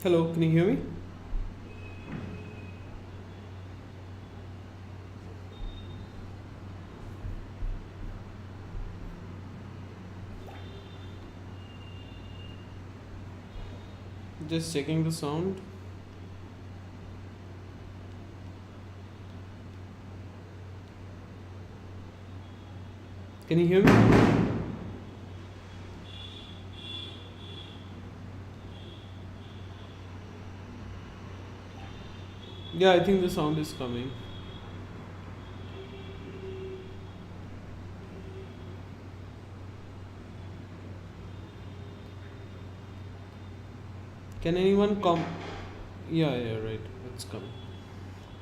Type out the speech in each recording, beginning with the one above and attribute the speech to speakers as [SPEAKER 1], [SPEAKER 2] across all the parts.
[SPEAKER 1] Hello, can you hear me? Just checking the sound. Can you hear me? Yeah, I think the sound is coming. Can anyone come? Yeah, right. It's coming.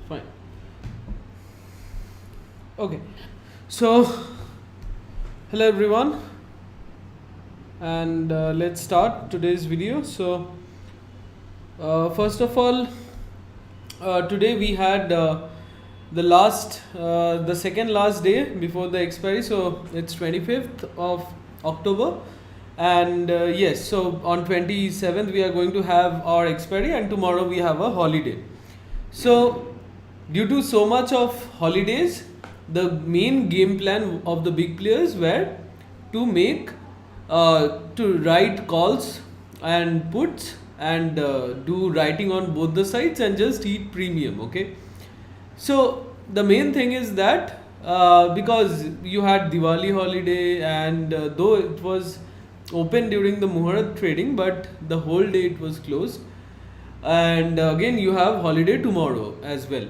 [SPEAKER 1] Fine. Okay. So, hello everyone, and let's start today's video. So, first of all, today we had the second last day before the expiry. So it's 25th of October, and yes, so on 27th we are going to have our expiry, and tomorrow we have a holiday. So due to so much of holidays, the main game plan of the big players were to make to write calls and puts and do writing on both the sides and just eat premium. Okay, so the main thing is that because you had Diwali holiday, and though it was open during the Muhurat trading, but the whole day it was closed, and again you have holiday tomorrow as well.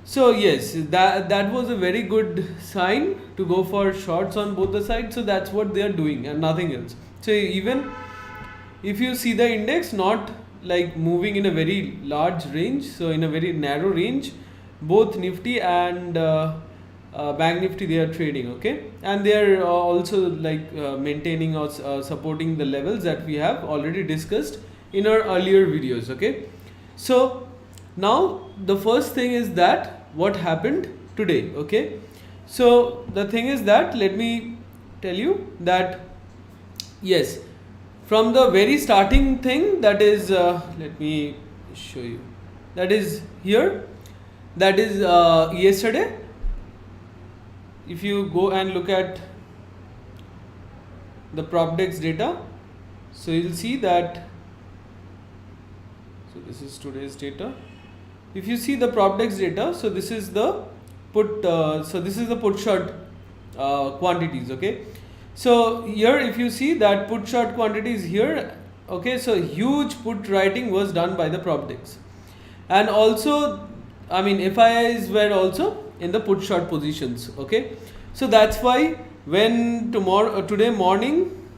[SPEAKER 1] So yes, that was a very good sign to go for shorts on both the sides. So that's what they are doing and nothing else. So even if you see the index not like moving in a very large range, so in a very narrow range, both Nifty and Bank Nifty, they are trading, okay, and they are also like maintaining or supporting the levels that we have already discussed in our earlier videos. Okay, so now the first thing is that what happened today. Okay, so the thing is that let me tell you that yes, from the very starting thing, that is let me show you, that is here, that is yesterday. If you go and look at the PropDex data, so you'll see that, so this is today's data. If you see the PropDex data, so this is the put so this is the put short quantities. Okay, so here if you see that put short quantities here, okay, so huge put writing was done by the PropDex, and also I mean FIIs were also in the put short positions. Okay, so that's why when today morning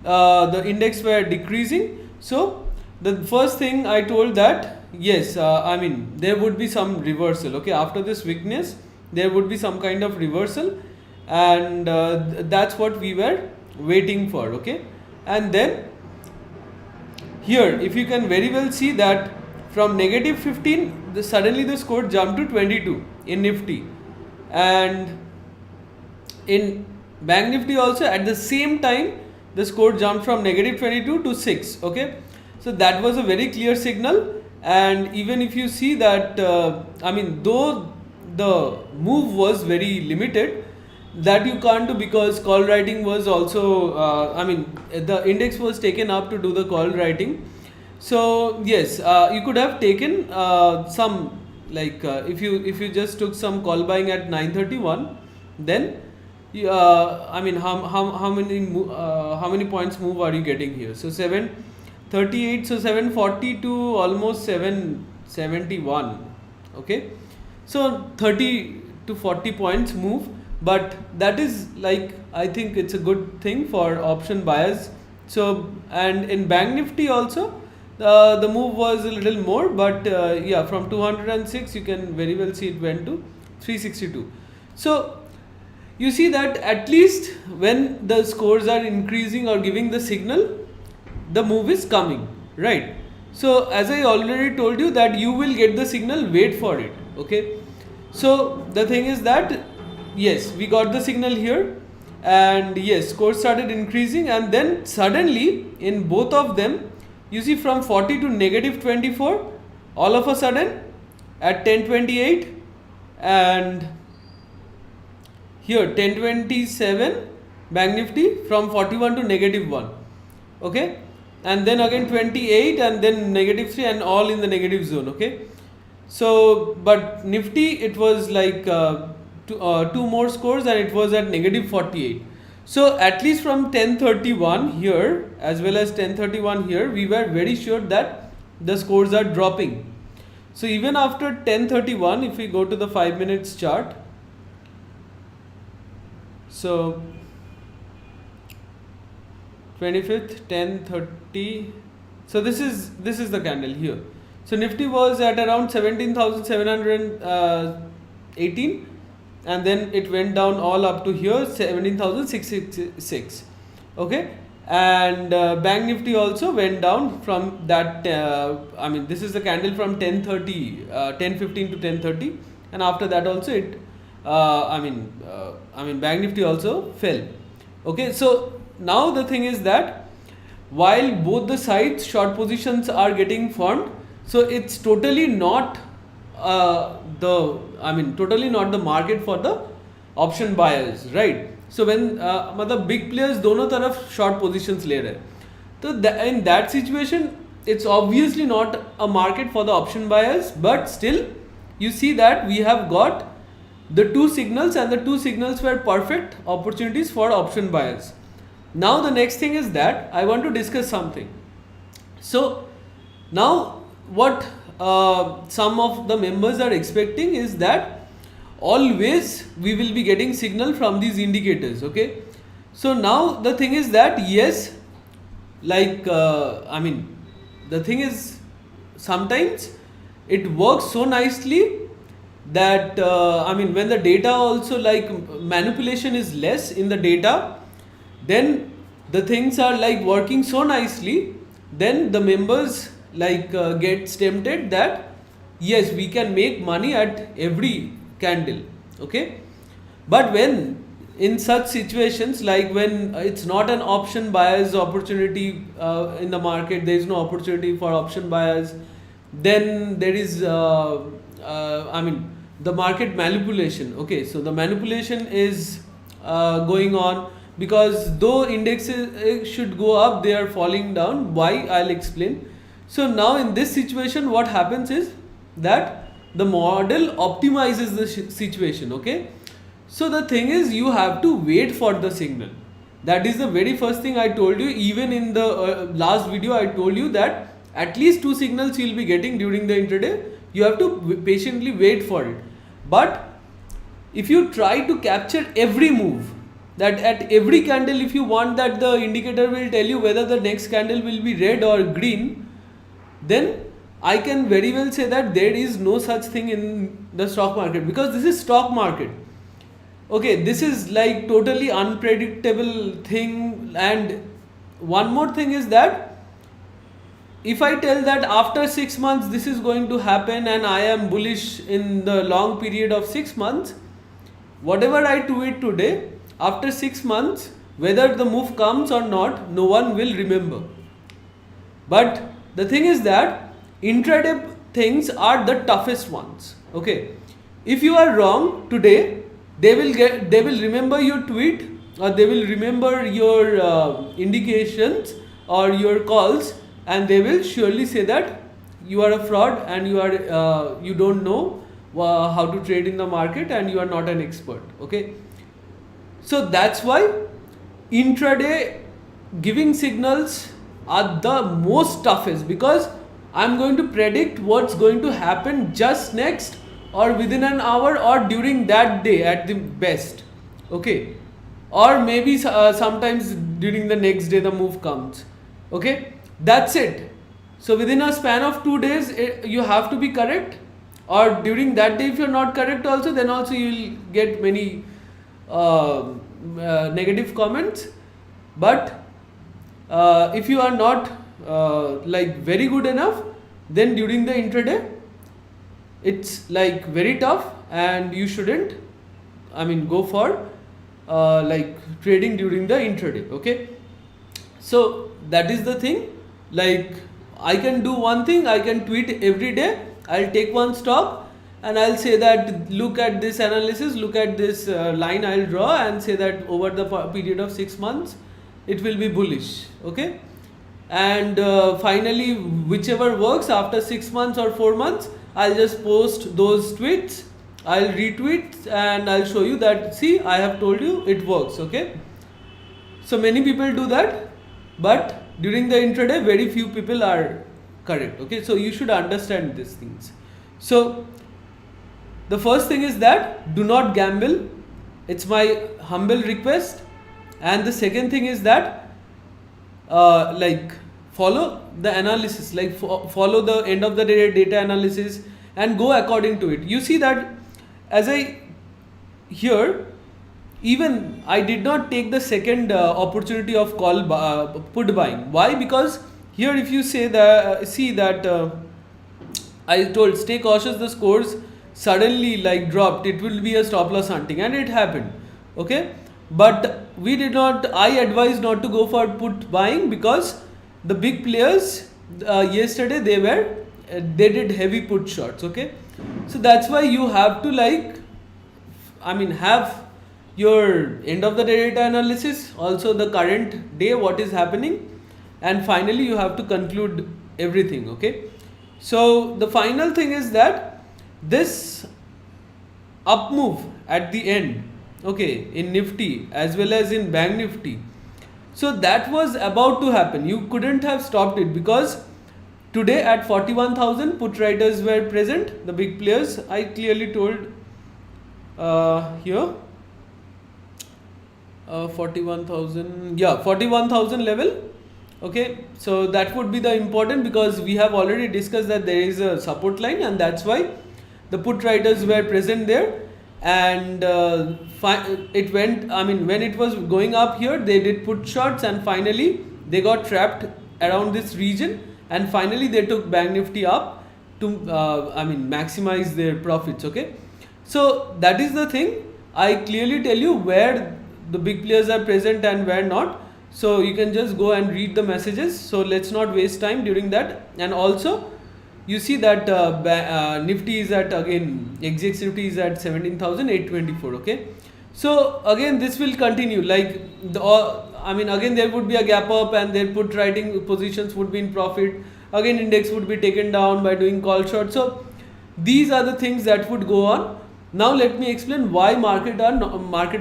[SPEAKER 1] the index were decreasing, so the first thing I told that yes, I mean there would be some reversal. Okay, after this weakness there would be some kind of reversal, and that's what we were waiting for. Okay, and then here if you can very well see that from negative 15 suddenly the score jumped to 22 in Nifty, and in Bank Nifty also at the same time the score jumped from negative 22 to 6. Okay, so that was a very clear signal. And even if you see that I mean though the move was very limited, that you can't do because call writing was also I mean the index was taken up to do the call writing. So yes, you could have taken some like if you just took some call buying at 9:31, then I mean how many points move are you getting here? So 738, so 740 to almost 771. Okay, so 30 to 40 points move, but that is like I think it's a good thing for option buyers. So and in Bank Nifty also the move was a little more, but yeah, from 206 you can very well see it went to 362. So you see that at least when the scores are increasing or giving the signal, the move is coming, right? So as I already told you that you will get the signal, wait for it. Okay, so the thing is that yes, we got the signal here, and yes, scores started increasing, and then suddenly in both of them you see from 40 to negative 24 all of a sudden at 10:28, and here 10:27 Bank Nifty from 41 to negative 1, okay, and then again 28 and then negative 3 and all in the negative zone, okay. So but Nifty, it was like two more scores and it was at negative 48. So at least from 10:31 here as well as 10:31 here, we were very sure that the scores are dropping. So even after 10:31, if we go to the 5 minutes chart, so 25th 10:30, so this is the candle here. So Nifty was at around 17,718 and then it went down all up to here 17,666, okay, and Bank Nifty also went down from that, I mean this is the candle from 10:30, 10:15 to 10:30, and after that also it I mean Bank Nifty also fell, okay. So now the thing is that while both the sides short positions are getting formed, so it's totally not totally not the market for the option buyers, right? So when मतलब big players दोनों तरफ short positions ले रहे हैं, तो in that situation it's obviously not a market for the option buyers, but still you see that we have got the two signals and the two signals were perfect opportunities for option buyers. Now the next thing is that I want to discuss something. So now what some of the members are expecting is that always we will be getting signal from these indicators, okay. So now the thing is that yes, like the thing is sometimes it works so nicely that when the data also, like manipulation is less in the data, then the things are like working so nicely, then the members like gets tempted that yes, we can make money at every candle, okay. But when in such situations, like when it's not an option buyers opportunity in the market, there is no opportunity for option buyers, then there is the market manipulation, okay. So the manipulation is going on, because though indexes should go up, they are falling down. Why? I'll explain. So now in this situation what happens is that the model optimizes the situation, okay. So the thing is, you have to wait for the signal. That is the very first thing I told you. Even in the last video I told you that at least two signals you will be getting during the intraday. You have to patiently wait for it. But if you try to capture every move, that at every candle, if you want that the indicator will tell you whether the next candle will be red or green, then I can very well say that there is no such thing in the stock market, because this is stock market, okay. This is like totally unpredictable thing. And one more thing is that if I tell that after 6 months this is going to happen and I am bullish in the long period of 6 months, whatever I tweet today, after 6 months, whether the move comes or not, no one will remember. But the thing is that intraday things are the toughest ones, okay. If you are wrong today, they will remember your tweet, or they will remember your indications or your calls, and they will surely say that you are a fraud and you don't know how to trade in the market and you are not an expert, okay. So that's why intraday giving signals are the most toughest, because I'm going to predict what's going to happen just next or within an hour or during that day at the best, okay, or maybe sometimes during the next day the move comes, okay. That's it. So within a span of 2 days you have to be correct, or during that day if you're not correct also, then also you will get many negative comments. But if you are not like very good enough, then during the intraday it's like very tough, and you shouldn't go for like trading during the intraday, okay. So that is the thing. Like I can do one thing, I can tweet every day. I'll take one stock and I'll say that look at this analysis, look at this line I'll draw and say that over the period of 6 months it will be bullish. Okay, and finally whichever works after 6 months or 4 months, I'll just post those tweets, I'll retweet and I'll show you that see, I have told you it works. Okay, so many people do that, but during the intraday very few people are correct. Okay, so you should understand these things. So the first thing is that do not gamble, it's my humble request. And the second thing is that like follow the analysis, like follow the end of the day data analysis and go according to it. You see that as I here, even I did not take the second opportunity of call put buying. Why? Because here if you say that see that I told stay cautious, the scores suddenly like dropped, it will be a stop loss hunting, and it happened. Okay, but we did not, I advised not to go for put buying because the big players yesterday they did heavy put shots. Okay, so that's why you have to like have your end of the day data analysis, also the current day what is happening, and finally you have to conclude everything. Okay, so the final thing is that this up move at the end, okay, in Nifty as well as in Bank Nifty, so that was about to happen. You couldn't have stopped it because today at 41,000 put writers were present, the big players. I clearly told here 41,000, yeah, 41,000 level. Okay, so that would be the important, because we have already discussed that there is a support line, and that's why the put writers were present there. And it went, when it was going up here, they did put shots and finally they got trapped around this region, and finally they took Bank Nifty up to maximize their profits. Okay, so that is the thing. I clearly tell you where the big players are present and where not, so you can just go and read the messages. So let's not waste time during that. And also you see that Nifty is at, again XXX Nifty is at 17,824. Okay, so again this will continue, like again there would be a gap up and their put writing positions would be in profit. Again index would be taken down by doing call short. So these are the things that would go on. Now let me explain why market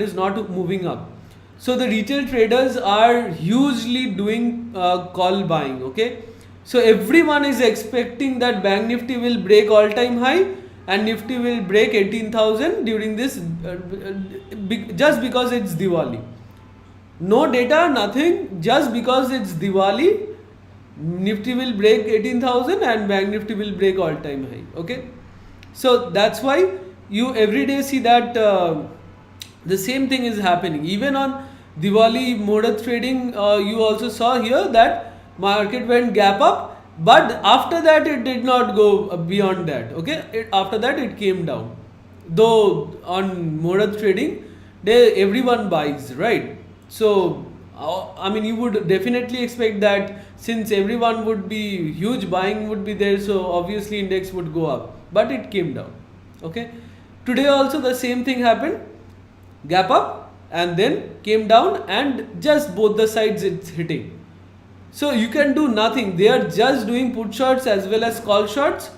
[SPEAKER 1] is not moving up. So the retail traders are hugely doing call buying. Okay, so everyone is expecting that Bank Nifty will break all time high and Nifty will break 18,000 during this just because it's Diwali. No data, nothing, just because it's Diwali, Nifty will break 18,000 and Bank Nifty will break all time high. Okay, so that's why you every day see that the same thing is happening. Even on Diwali Muhurat trading, you also saw here that market went gap up, but after that it did not go beyond that. Okay, after that it came down. Though on Muhurat trading, everyone buys, right? So you would definitely expect that since everyone would be huge buying would be there, so obviously index would go up, but it came down. Okay, today also the same thing happened, gap up and then came down, and just both the sides it's hitting. So you can do nothing. They are just doing put shots as well as call shots.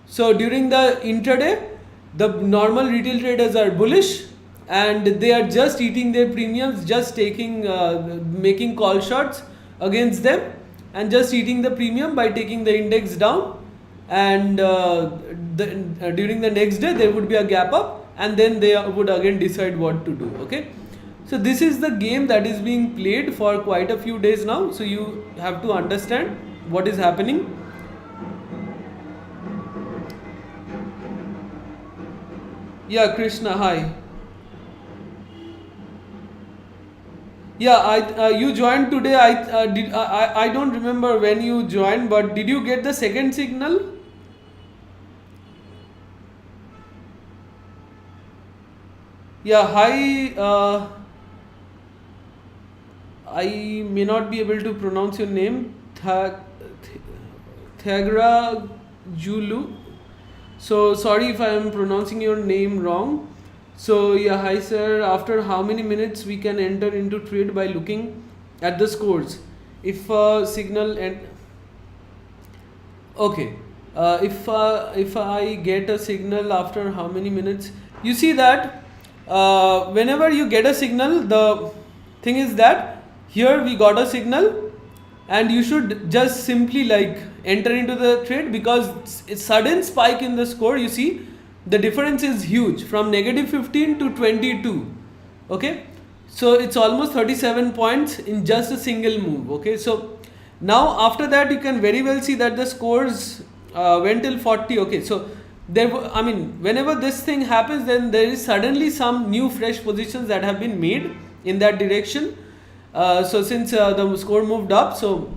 [SPEAKER 1] So during the intraday, the normal retail traders are bullish and they are just eating their premiums, just taking making call shots against them and just eating the premium by taking the index down. And during the next day there would be a gap up and then they would again decide what to do. Okay, so this is the game that is being played for quite a few days now. So you have to understand what is happening. Yeah, Krishna, hi. Yeah, you joined today. I don't remember when you joined, but did you get the second signal? Yeah, hi. I may not be able to pronounce your name. Thegra Julu. So sorry if I am pronouncing your name wrong. So yeah, hi sir. After how many minutes we can enter into trade by looking at the scores? If signal and okay, if I get a signal after how many minutes? You see that whenever you get a signal, the thing is that here we got a signal, and you should just simply like enter into the trade, because it's sudden spike in the score. You see the difference is huge from -15 to 22. Okay, so it's almost 37 points in just a single move. Okay, so now after that you can very well see that the scores went till 40. Okay, so there, I mean, whenever this thing happens, then there is suddenly some new fresh positions that have been made in that direction. So since the score moved up, so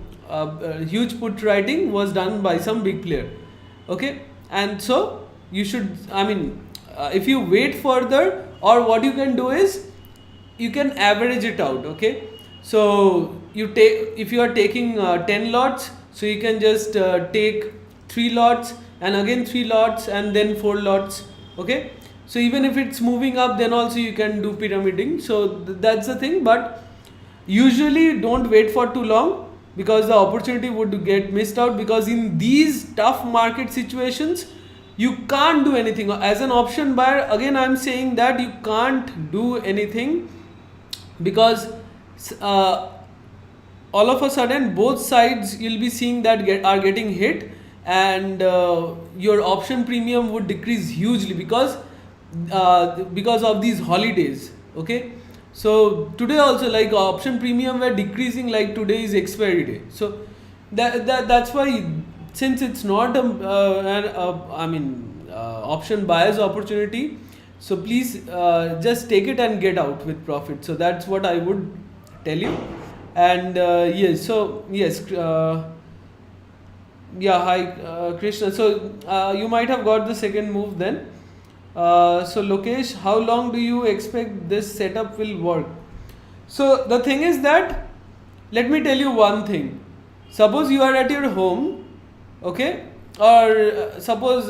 [SPEAKER 1] huge put writing was done by some big player. Okay, and so you should, I mean, if you wait further, or what you can do is you can average it out. Okay, so you take, if you are taking 10 lots, so you can just take 3 lots and again 3 lots and then 4 lots. Okay, so even if it's moving up, then also you can do pyramiding. So that's the thing, but usually don't wait for too long, because the opportunity would get missed out, because in these tough market situations you can't do anything. As an option buyer, again I am saying that you can't do anything, because all of a sudden both sides you'll be seeing that are getting hit, and your option premium would decrease hugely because of these holidays. Okay, so today also, like, option premium were decreasing, like today is expiry day. So that's why, since it's not option buyer's opportunity, so please just take it and get out with profit. So that's what I would tell you. And yes, so yes, yeah, hi Krishna. So you might have got the second move then. So Lokesh, how long do you expect this setup will work? So the thing is that, let me tell you one thing. Suppose you are at your home, okay, or suppose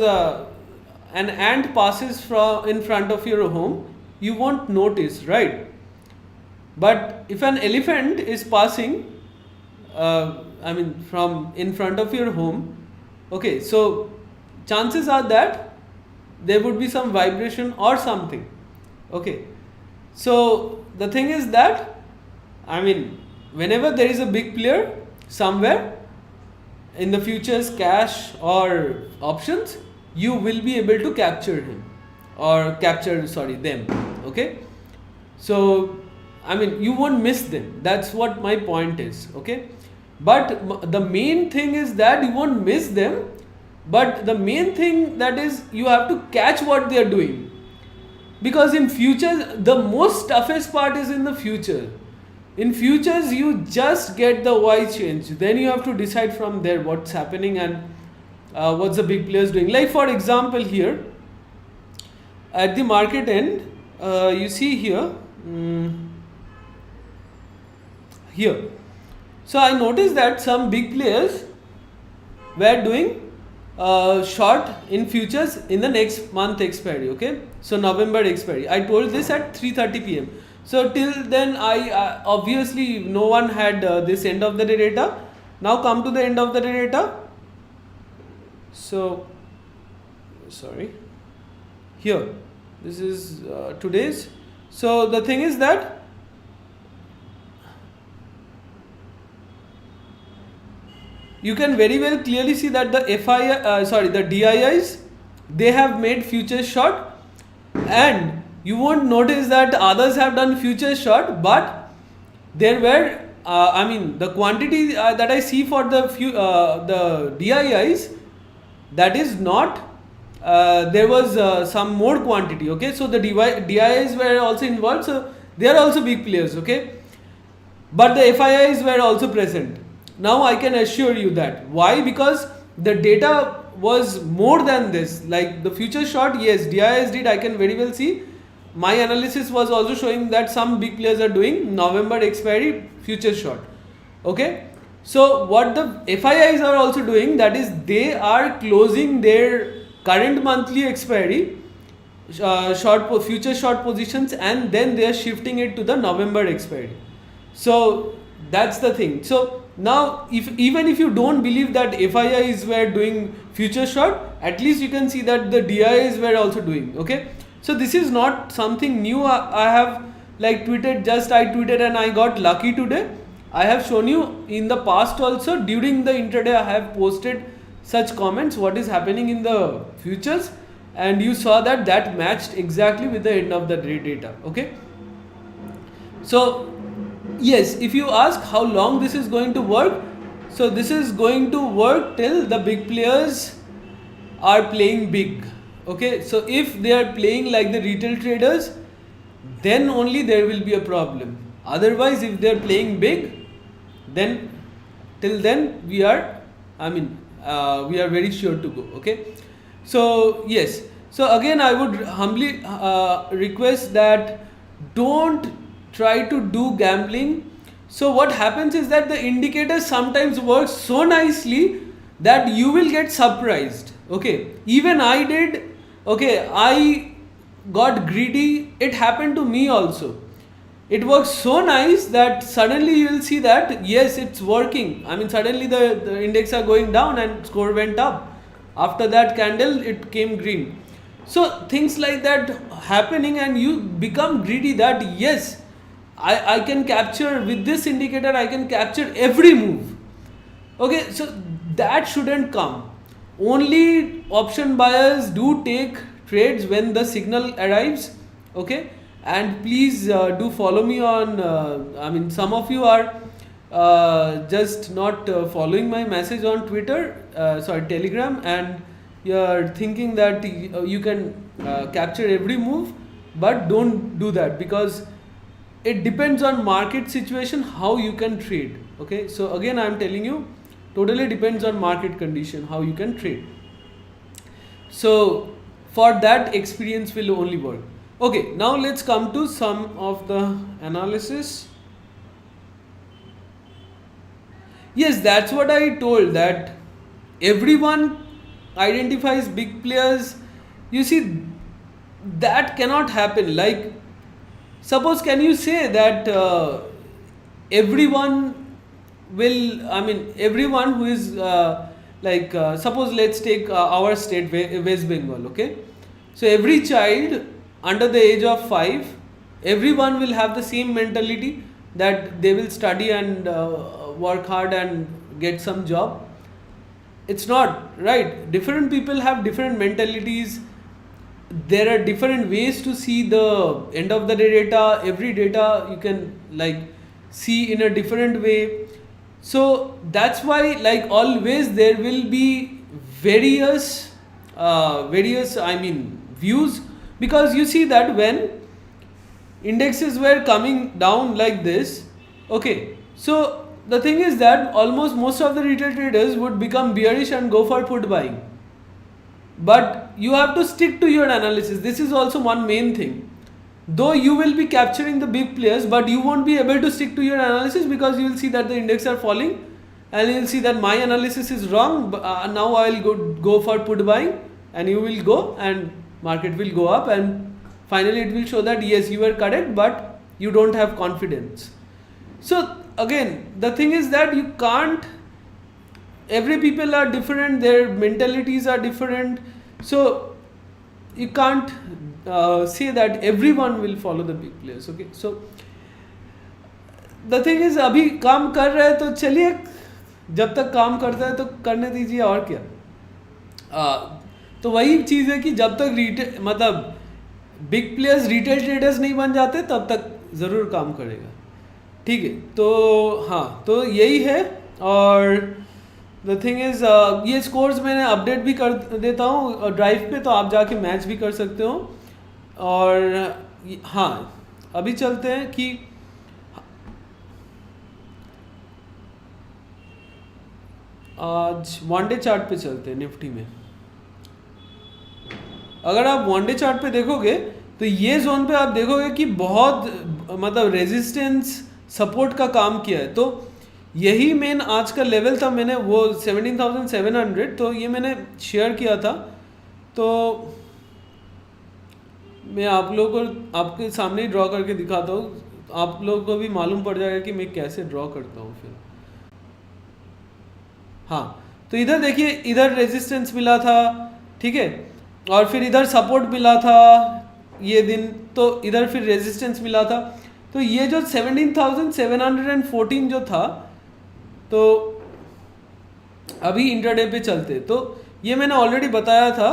[SPEAKER 1] an ant passes from in front of your home, you won't notice, right? But if an elephant is passing, from in front of your home, okay, so chances are that there would be some vibration or something. Okay, so the thing is that, I mean, whenever there is a big player somewhere in the futures, cash or options, you will be able to capture him or capture them. Okay, so I mean, you won't miss them. That's what my point is. Okay, but the main thing is that you won't miss them. But the main thing that is, you have to catch what they are doing, because in futures the most toughest part is in the future. In futures you just get the Y change, then you have to decide from there what's happening and what's the big players doing. Like for example, here at the market end, you see here, here. So I noticed that some big players were doing short in futures in the next month expiry. Okay, so November expiry. I told this at 3:30 p.m. So till then, I obviously no one had this end of the day data. Now come to the end of the day data. So sorry, here this is today's. So the thing is that, you can very well clearly see that the the DIIs, they have made futures short, and you won't notice that others have done futures short, but there were the quantity that I see for the DIIs, that is not, there was some more quantity. Okay, so the DIIs were also involved, so they are also big players. Okay, but the FIIs were also present. Now I can assure you that. Why? Because the data was more than this. Like the future short, yes, DIS did, I can very well see. My analysis was also showing that some big players are doing November expiry future short. Okay, So what the FIIs are also doing, that is they are closing their current monthly expiry future short positions, and then they are shifting it to the November expiry. So that's the thing. So now even if you don't believe that FIIs were doing future short, at least you can see that the DIs were also doing. Okay, so this is not something new. I have like tweeted, I tweeted and I got lucky today. I have shown you in the past also, during the intraday I have posted such comments what is happening in the futures, and you saw that matched exactly with the end of the day data. Okay, so yes, if you ask how long this is going to work, so this is going to work till the big players are playing big. Okay, so if they are playing like the retail traders, then only there will be a problem. Otherwise, if they are playing big, then till then we are very sure to go. Okay, so yes, so again I would humbly request that don't try to do gambling. So what happens is that the indicators sometimes work so nicely that you will get surprised. Okay, even I did. Okay, I got greedy. It happened to me also. It works so nice that suddenly you will see that yes, it's working. I mean, suddenly the index are going down and score went up. After that candle, it came green. So things like that happening, and you become greedy that yes, I can capture with this indicator, I can capture every move. Okay, so that shouldn't come. Only option buyers do take trades when the signal arrives. Okay, and please do follow me on some of you are just not following my message on Twitter, Telegram, and you're thinking that you can capture every move, but don't do that, because it depends on market situation how you can trade. Okay, so again I'm telling you, totally depends on market condition how you can trade. So for that, experience will only work. Okay, now let's come to some of the analysis. Yes, that's what I told, that everyone identifies big players. You see, that cannot happen. Like, suppose, can you say that everyone who is suppose let's take our state, West Bengal. Okay, so every child under the age of 5, everyone will have the same mentality that they will study and work hard and get some job. It's not right. Different people have different mentalities. There are different ways to see the end of the day data. Every data you can see in a different way. So that's why always there will be various views, because you see that when indexes were coming down like this, okay, so the thing is that almost most of the retail traders would become bearish and go for put buying. But you have to stick to your analysis. This is also one main thing. Though you will be capturing the big players, but you won't be able to stick to your analysis, because you will see that the index are falling and you will see that my analysis is wrong. Now I will go for put buying, and you will go and market will go up, and finally it will show that yes, you were correct, but you don't have confidence. So again, the thing is that you can't, every people are different, their mentalities are different, so you can't say that everyone will follow the big players. Okay, so the thing is, अभी काम कर रहे हैं तो चलिए, जब तक काम करता है तो करने दीजिए, और क्या। तो वही चीज़ है कि जब तक बिग प्लेयर्स रिटेल ट्रेडर्स नहीं बन जाते, तब तक ज़रूर काम करेगा। ठीक है, तो हाँ, तो यही है। और द थिंग इज़, ये स्कोर्स मैंने अपडेट भी कर देता हूँ ड्राइव पे, तो आप जाके मैच भी कर सकते हो। और हाँ, अभी चलते हैं कि आज वन डे चार्ट पे चलते हैं निफ्टी में। अगर आप वन डे चार्ट पे देखोगे तो ये जोन पे आप देखोगे कि बहुत रेजिस्टेंस सपोर्ट का काम किया है। तो यही मेन आज का लेवल था। मैंने वो 17,700 तो ये मैंने शेयर किया था। तो मैं आप लोगों को आपके सामने ही ड्रॉ करके दिखाता हूँ, आप लोगों को भी मालूम पड़ जाएगा कि मैं कैसे ड्रॉ करता हूँ फिर। हाँ, तो इधर देखिए, इधर रेजिस्टेंस मिला था, ठीक है, और फिर इधर सपोर्ट मिला था ये दिन, तो इधर फिर रेजिस्टेंस मिला था। तो ये जो 17,714 जो था, तो अभी इंटरडे पे चलते, तो ये मैंने ऑलरेडी बताया था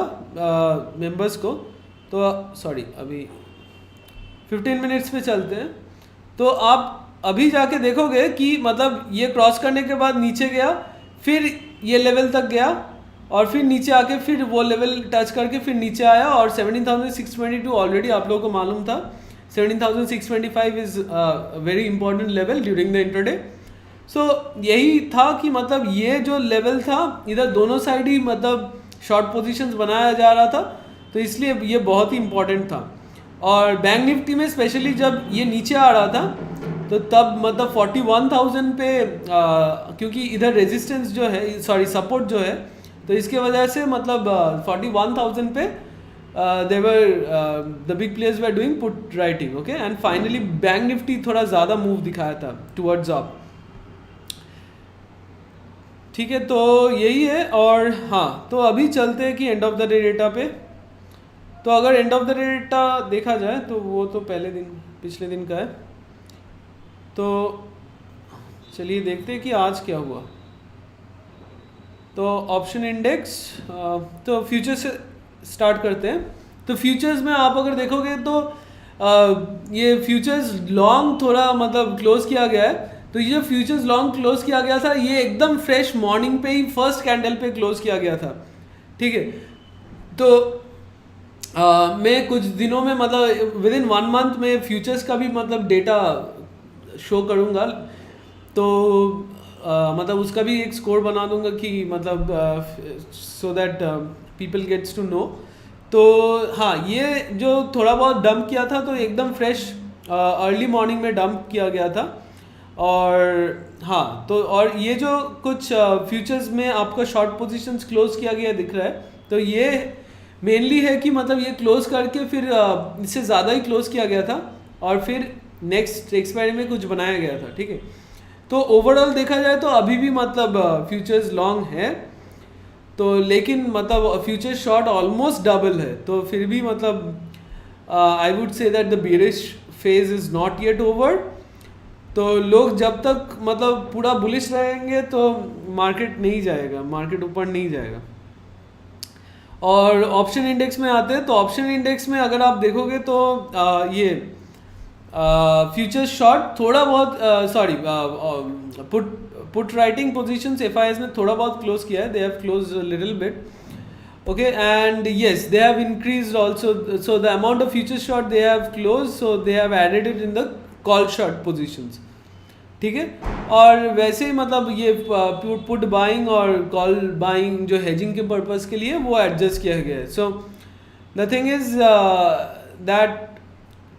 [SPEAKER 1] मेंबर्स को। तो सॉरी, अभी 15 मिनट्स पे चलते हैं। तो आप अभी जाके देखोगे कि मतलब ये क्रॉस करने के बाद नीचे गया, फिर ये लेवल तक गया, और फिर नीचे आके फिर वो लेवल टच करके फिर नीचे आया, और 17,622 ऑलरेडी आप लोगों को मालूम था। 17,625 is very important level during the intraday. So यही था कि मतलब ये जो लेवल था, इधर दोनों साइड ही मतलब शॉर्ट पोजीशंस बनाया जा रहा था, तो इसलिए ये बहुत ही इंपॉर्टेंट था। और बैंक निफ्टी में स्पेशली जब ये नीचे आ रहा था, तो तब मतलब 41,000 पे क्योंकि इधर रेजिस्टेंस जो है, सॉरी सपोर्ट जो है, तो इसके वजह से मतलब 41,000 पे the big players were doing put writing, okay, and finally bank Nifty थोड़ा ज़्यादा मूव दिखाया था टुवर्ड्स अप, ठीक है। तो यही है। और हाँ, तो अभी चलते हैं कि end of the day data पे। तो अगर end of the day data देखा जाए तो वो तो पिछले दिन का है। तो चलिए देखते हैं कि आज क्या हुआ। तो ऑप्शन इंडेक्स, तो फ्यूचर्स से स्टार्ट करते हैं। तो फ्यूचर्स में आप अगर देखोगे तो ये फ्यूचर्स लॉन्ग थोड़ा मतलब क्लोज किया गया है। तो ये फ्यूचर्स लॉन्ग क्लोज किया गया था, ये एकदम फ्रेश मॉर्निंग पे ही फर्स्ट कैंडल पे क्लोज किया गया था, ठीक है। तो मैं कुछ दिनों में मतलब विद इन 1 मंथ में फ्यूचर्स का भी मतलब डेटा शो करूँगा। तो मतलब उसका भी एक स्कोर बना दूंगा कि मतलब so that people gets to know. तो हाँ, ये जो थोड़ा बहुत डंप किया था, तो एकदम फ्रेश अर्ली मॉर्निंग में डंप किया गया था। और हाँ, तो और ये जो कुछ फ्यूचर्स में आपका शॉर्ट पोजीशंस क्लोज किया गया दिख रहा है, तो ये मेनली है कि मतलब ये क्लोज करके फिर इससे ज़्यादा ही क्लोज किया गया था, और फिर नेक्स्ट एक्सपायरी में कुछ बनाया गया था, ठीक है। तो ओवरऑल देखा जाए तो अभी भी मतलब फ्यूचर्स लॉन्ग है, तो लेकिन मतलब फ्यूचर शॉर्ट ऑलमोस्ट डबल है। तो फिर भी मतलब I would say that the bearish phase is not yet over. तो लोग जब तक मतलब पूरा बुलिश रहेंगे तो मार्केट नहीं जाएगा, मार्केट ऊपर नहीं जाएगा। और ऑप्शन इंडेक्स में आते हैं। तो ऑप्शन इंडेक्स में अगर आप देखोगे तो ये फ्यूचर्स शॉर्ट थोड़ा बहुत sorry put writing positions FIIs ने थोड़ा बहुत क्लोज किया है, they have close little bit, okay, and yes they have increased also, so the amount of futures short they have close, so they have added it in the call short positions, ठीक है। और वैसे ही मतलब ये put buying और call buying जो hedging के पर्पस के लिए वो एडजस्ट किया गया है। So the thing is that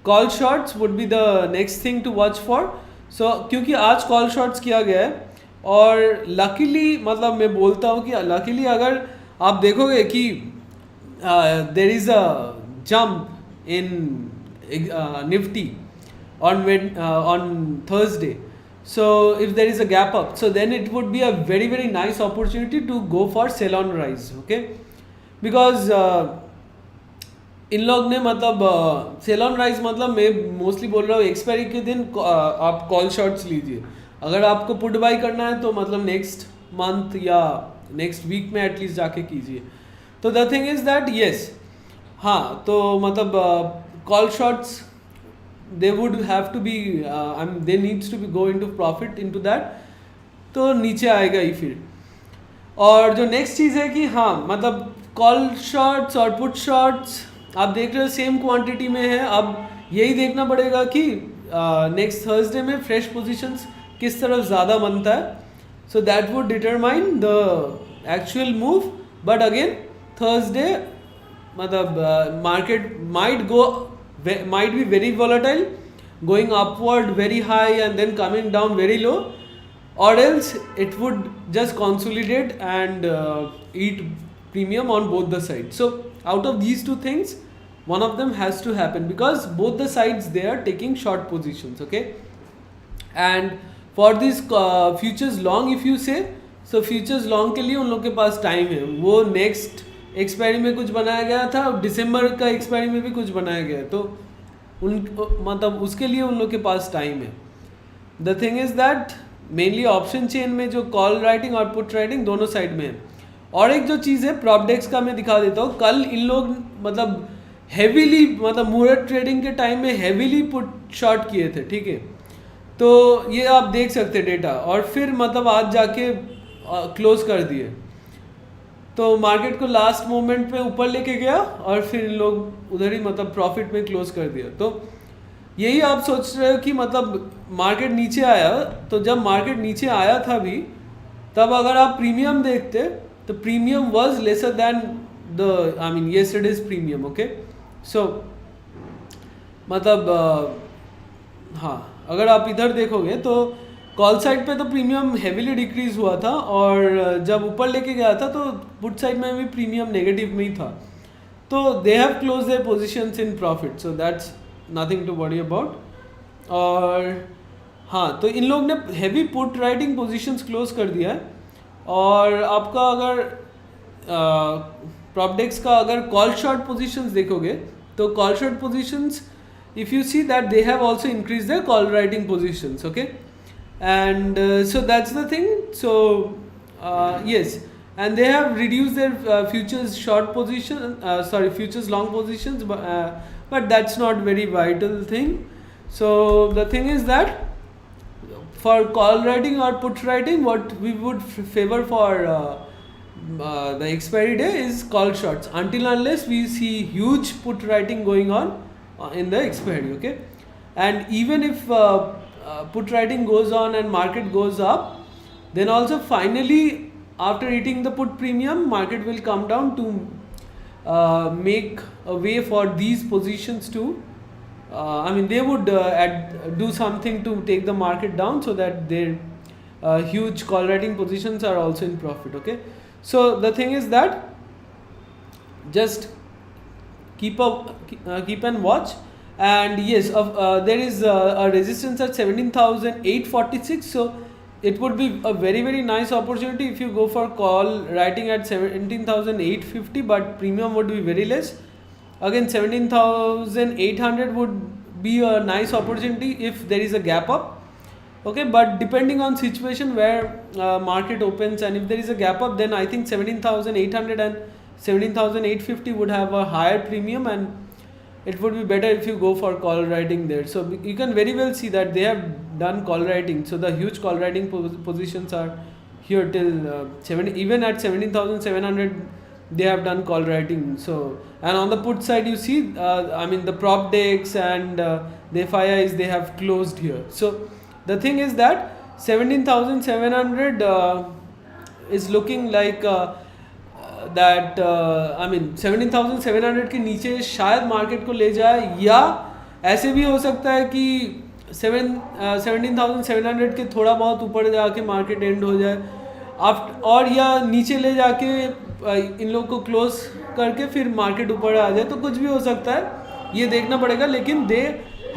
[SPEAKER 1] call shorts would be the next thing to watch for. So क्योंकि आज कॉल शॉर्ट्स किया गया है, और लकीली मतलब मैं बोलता हूँ कि लकीली अगर आप देखोगे कि there is a jump in Nifty on Thursday, so if there is a gap up, so then it would be a very very nice opportunity to go for sell on rise, okay, because इन लोग ने मतलब cell on rise मतलब मैं mostly बोल रहा हूँ expiry के दिन आप कॉल शॉर्ट्स लीजिए। अगर आपको पुट बाई करना है तो मतलब नेक्स्ट मंथ या नेक्स्ट वीक में एटलीस्ट जाके कीजिए। तो the thing is that yes, हाँ, तो मतलब call shorts they would have to be they needs to be go into profit into that, तो नीचे आएगा ही फिर। और जो नेक्स्ट चीज़ है कि हाँ मतलब कॉल शॉर्ट्स और पुट शॉर्ट्स आप देख रहे हो सेम क्वांटिटी में है। अब यही देखना पड़ेगा कि नेक्स्ट थर्सडे में फ्रेश पोजीशंस किस तरफ ज़्यादा बनता है, so that would determine the actual move. But again Thursday मतलब market might be very volatile, going upward very high and then coming down very low, or else it would just consolidate and eat premium on both the sides. So out of these two things, one of them has to happen, because both the sides they are taking short positions. Okay, and for this futures long, if you say, so futures long के लिए उन लोग के पास time है. वो next expiry में कुछ बनाया गया था, दिसंबर का एक्सपायरी में भी कुछ बनाया गया है, तो उन मतलब उसके लिए उन लोग के पास टाइम है. The thing is that mainly option chain में जो कॉल राइटिंग और पुट राइटिंग दोनों साइड में है. और एक जो चीज़ है प्रॉपडेक्स का मैं दिखा देता हूँ. कल इन लोग मतलब हेवीली, मतलब मुहूर्त ट्रेडिंग के टाइम में हेवीली पुट शॉर्ट किए थे. ठीक है, तो ये आप देख सकते डेटा, और फिर मतलब आज जाके क्लोज कर दिए. तो मार्केट को लास्ट मोमेंट पे ऊपर लेके गया और फिर इन लोग उधर ही मतलब प्रॉफिट में क्लोज कर दिया. तो यही आप सोच रहे हो कि मतलब मार्केट नीचे आया, तो जब मार्केट नीचे आया था भी, तब अगर आप प्रीमियम देखते तो premium was lesser than the I mean yesterday's premium. Okay, so मतलब हाँ, अगर आप इधर देखोगे तो कॉल साइड पे तो प्रीमियम हेवीली डिक्रीज हुआ था, और जब ऊपर लेके गया था तो पुट साइड में भी प्रीमियम नेगेटिव में ही था. तो they have close their positions in profit, so that's nothing to worry about. और हाँ, तो इन लोग ने heavy put writing positions close कर दिया है. और आपका अगर प्रॉपडेक्स का अगर कॉल शॉर्ट पोजीशंस देखोगे तो call short positions, if you see that they have also increased their call writing positions. Okay, and so that's the thing. So yes, and they have reduced their futures short position, futures long positions, but that's not very vital thing. So the thing is that for call writing or put writing, what we would favor for the expiry day is call shorts, until unless we see huge put writing going on in the expiry. Okay, and even if put writing goes on and market goes up, then also finally after eating the put premium, market will come down to make a way for these positions to I mean they would do something to take the market down, so that their huge call writing positions are also in profit. Okay, so the thing is that just keep and watch. And yes, there is a resistance at 17,846, so it would be a very very nice opportunity if you go for call writing at 17,850, but premium would be very less. Again 17,800 would be a nice opportunity if there is a gap up. Okay, but depending on situation where market opens, and if there is a gap up, then I think 17,800 and 17,850 would have a higher premium, and it would be better if you go for call writing there. So you can very well see that they have done call writing. So the huge call writing positions are here till even at 17,700 they have done call writing. So, and on the put side you see I mean the prop decks and the FIIs, they have closed here. So the thing is that 17,700 is looking like that I mean 17,700 के नीचे शायद market को ले जाए, या ऐसे भी हो सकता है कि 17,700 के थोड़ा बहुत ऊपर जाके मार्केट एंड हो जाए और या नीचे ले जाके इन लोग को क्लोज करके फिर मार्केट ऊपर आ जाए, तो कुछ भी हो सकता है, ये देखना पड़ेगा. लेकिन they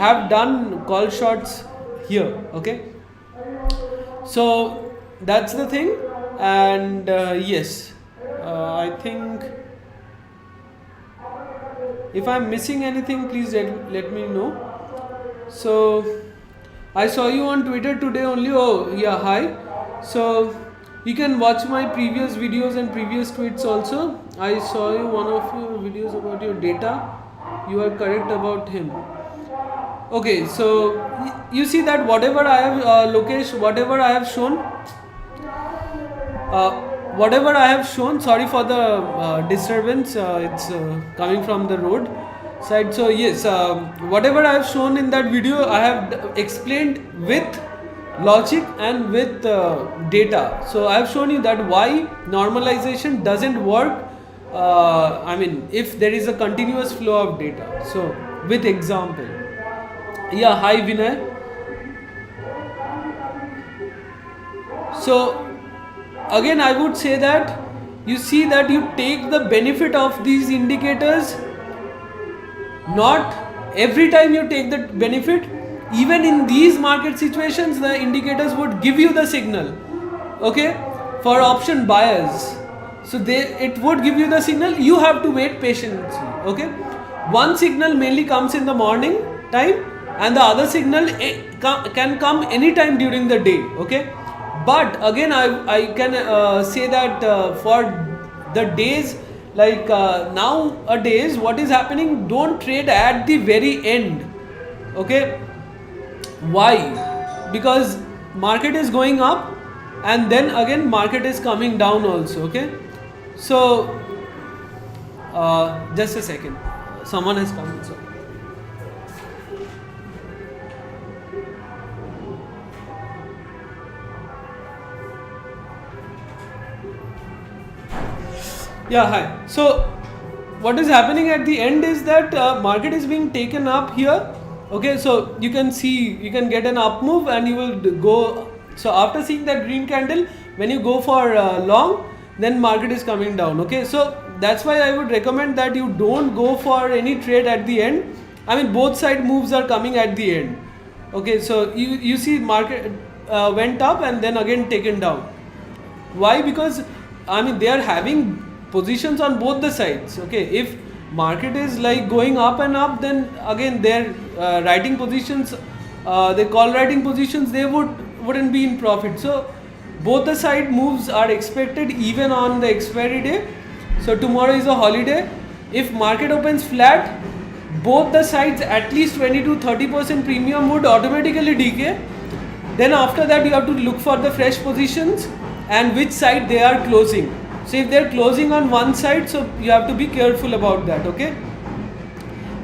[SPEAKER 1] have done call shots here. Okay, so that's the thing. And yes, I think if I'm missing anything, please let me know. So I saw you on Twitter today only. Oh yeah, hi. So you can watch my previous videos and previous tweets also. I saw you one of your videos about your data. You are correct about him. Okay, so you see that whatever I have Lokesh, whatever I have shown, sorry for the disturbance, it's coming from the road side. So yes, whatever I have shown in that video, I have explained with logic and with data. So I have shown you that why normalization doesn't work, I mean if there is a continuous flow of data. So with example, yeah, hi Vinay. So again I would say that you see that you take the benefit of these indicators. Not every time you take the benefit. Even in these market situations, the indicators would give you the signal, okay, for option buyers. So it would give you the signal. You have to wait patiently, okay. One signal mainly comes in the morning time, and the other signal can come anytime during the day, okay. But again I can say that for the days like nowadays, what is happening, don't trade at the very end, okay. Why? Because market is going up and then again market is coming down also, okay. So just a second, someone has come. So yeah, hi. So what is happening at the end is that market is being taken up here, okay. So you can see, you can get an up move and you will go. So after seeing that green candle, when you go for long, then market is coming down, okay. So that's why I would recommend that you don't go for any trade at the end. I mean, both side moves are coming at the end, okay. So you see market went up and then again taken down. Why? Because I mean, they are having positions on both the sides, okay. If market is like going up and up, then again their writing positions, they call writing positions, they wouldn't be in profit. So both the side moves are expected even on the expiry day. So tomorrow is a holiday. If market opens flat, both the sides at least 20 to 30% premium would automatically decay. Then after that you have to look for the fresh positions and which side they are closing. So if they are closing on one side, so you have to be careful about that, okay.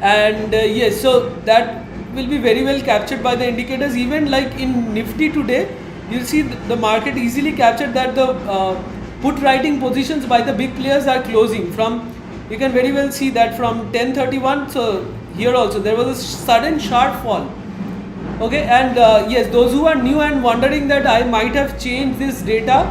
[SPEAKER 1] And yes, so that will be very well captured by the indicators. Even like in Nifty today, you see the market easily captured that the put writing positions by the big players are closing from, you can very well see that from 10:31. So here also there was a sudden sharp fall, okay. And yes, those who are new and wondering that I might have changed this data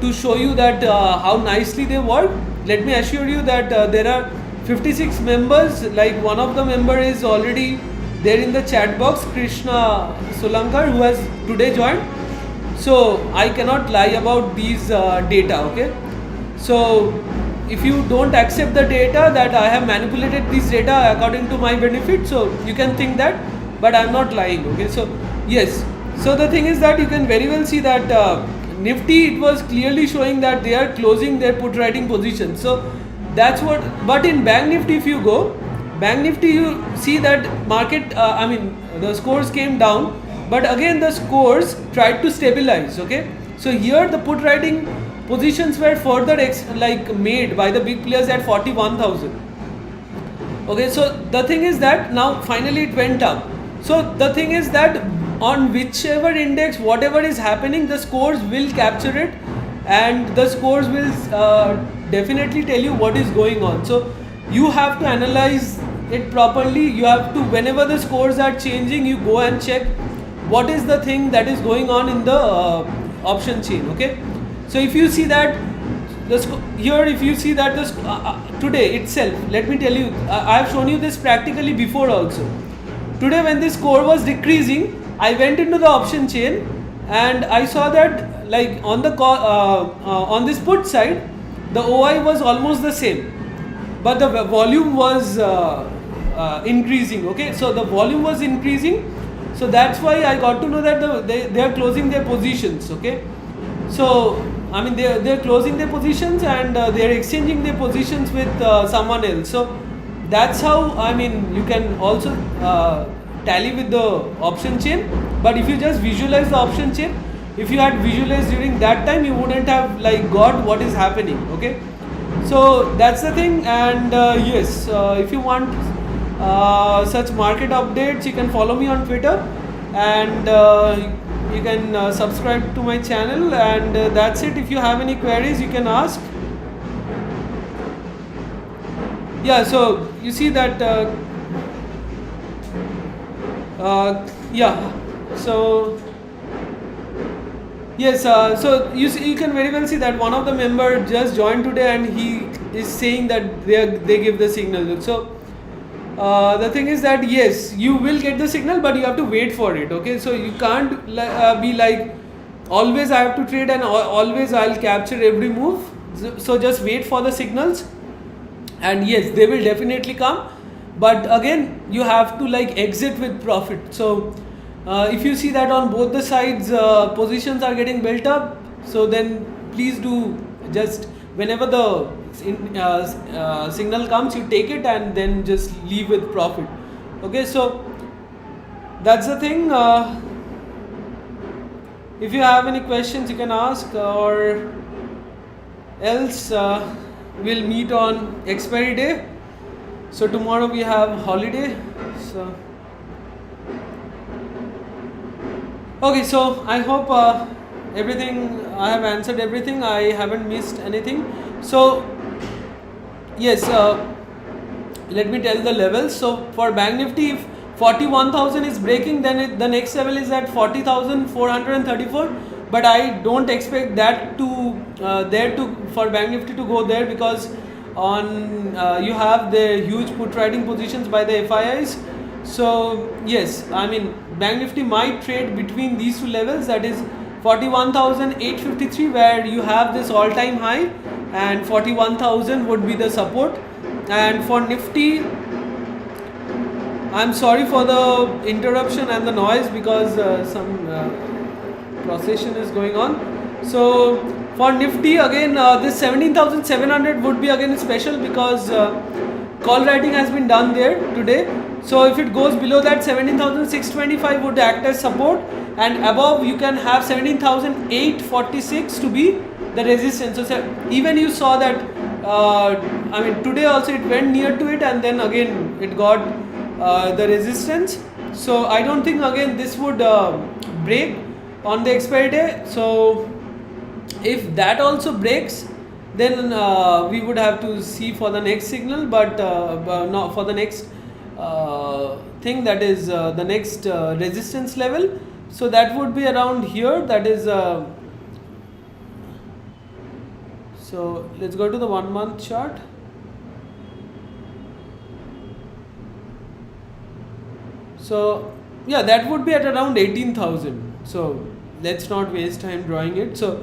[SPEAKER 1] to show you that how nicely they work, let me assure you that there are 56 members. Like one of the member is already there in the chat box, Krishna Sulankar, who has today joined. So I cannot lie about these data, okay. So if you don't accept the data that I have manipulated this data according to my benefit, so you can think that, but I'm not lying, okay. So yes, so the thing is that you can very well see that Nifty, it was clearly showing that they are closing their put writing position. So that's what, but in BankNifty, if you go BankNifty, you see that market, I mean the scores came down, but again the scores tried to stabilize, okay. So here the put writing positions were further made by the big players at 41,000, okay. So the thing is that now finally it went up. So the thing is that on whichever index, whatever is happening, the scores will capture it, and the scores will definitely tell you what is going on. So you have to analyze it properly. You have to, whenever the scores are changing, you go and check what is the thing that is going on in the option chain, okay. So if you see that here, if you see that today itself, let me tell you, I have shown you this practically before also. Today when this score was decreasing, I went into the option chain and I saw that like on the on this put side, the OI was almost the same, but the volume was increasing, okay. So the volume was increasing, so that's why I got to know that they are closing their positions, okay. So I mean they are closing their positions and they are exchanging their positions with someone else. So that's how, I mean, you can also tally with the option chain. But if you just visualize the option chain, if you had visualized during that time, you wouldn't have like got what is happening, okay. So that's the thing. And yes, if you want such market updates, you can follow me on Twitter, and you can subscribe to my channel, and that's it. If you have any queries, you can ask. Yeah, so you see that yeah, so Yes, so you can very well see that one of the member just joined today and he is saying that they give the signal. So the thing is that yes, you will get the signal, but you have to wait for it. Okay, so you can't be like always I have to trade and always I'll capture every move. So just wait for the signals, and yes, they will definitely come. But again, you have to like exit with profit. So if you see that on both the sides positions are getting built up, so then please do just whenever the signal comes, you take it and then just leave with profit. Okay, so that's the thing. If you have any questions, you can ask, or else we'll meet on expiry day. So tomorrow we have holiday. So okay, so I hope everything, I have answered everything, I haven't missed anything. So yes, let me tell the levels. So for Bank Nifty, if 41,000 is breaking, then the next level is at 40,434. But I don't expect that to for Bank Nifty to go there, because on you have the huge put writing positions by the FIIs. So yes, I mean Bank Nifty might trade between these two levels, that is 41,853 where you have this all-time high, and 41,000 would be the support. And for Nifty, I'm sorry for the interruption and the noise, because some procession is going on. So for Nifty again, this 17,700 would be again special, because call writing has been done there today. So if it goes below that, 17,625 would act as support, and above you can have 17,846 to be the resistance. So even you saw that I mean today also it went near to it, and then again it got the resistance. So I don't think again this would break on the expiry day. So if that also breaks, then we would have to see for the next signal, but not for the next thing, that is the next resistance level. So that would be around here, that is so let's go to the 1 month chart. So yeah, that would be at around 18,000. So let's not waste time drawing it. So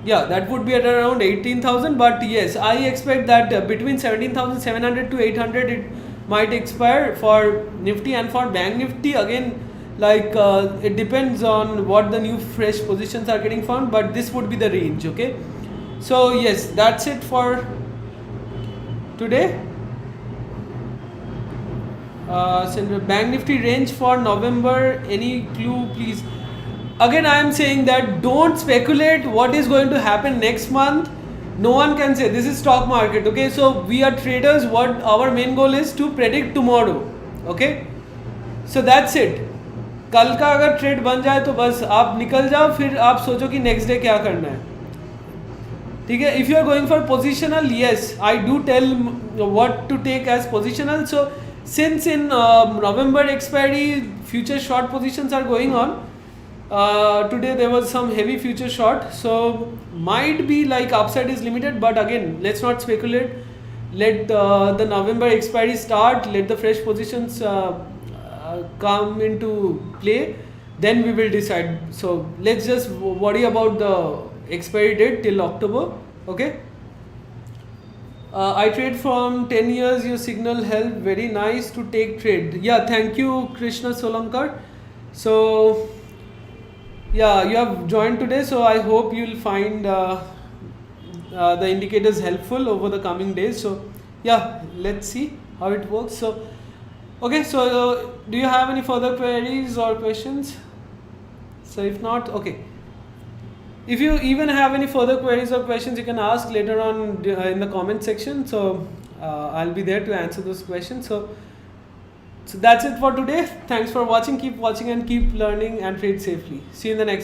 [SPEAKER 1] yeah, that would be at around 18,000. But yes, I expect that between 17,700 to 800 it might expire for Nifty. And for Bank Nifty again, like it depends on what the new fresh positions are getting found, but this would be the range. Okay, so yes, that's it for today. Bank Nifty range for November, any clue please? Again I am saying that don't speculate what is going to happen next month. No one can say. This is stock market. Okay, so we are traders. What our main goal is to predict tomorrow. Okay, so that's it. कल का अगर trade बन जाए तो बस आप निकल जाओ, फिर आप सोचो कि नेक्स्ट डे क्या करना है. ठीक है, if you are going for positional, yes I do tell what to take as positional. So since in November expiry future short positions are going on, today there was some heavy future short, so might be like upside is limited, but again let's not speculate. Let the November expiry start, let the fresh positions come into play, then we will decide. So let's just worry about the expiry date till October. Okay, I trade from 10 years, your signal help, very nice to take trade. Yeah, thank you Krishna Solankar. So yeah, you have joined today, so I hope you'll find the indicators helpful over the coming days. So yeah, let's see how it works. So okay, so do you have any further queries or questions? So if not, okay. If you even have any further queries or questions, you can ask later on in the comment section. So I'll be there to answer those questions. So that's it for today. Thanks for watching. Keep watching and keep learning and trade safely. See you in the next video.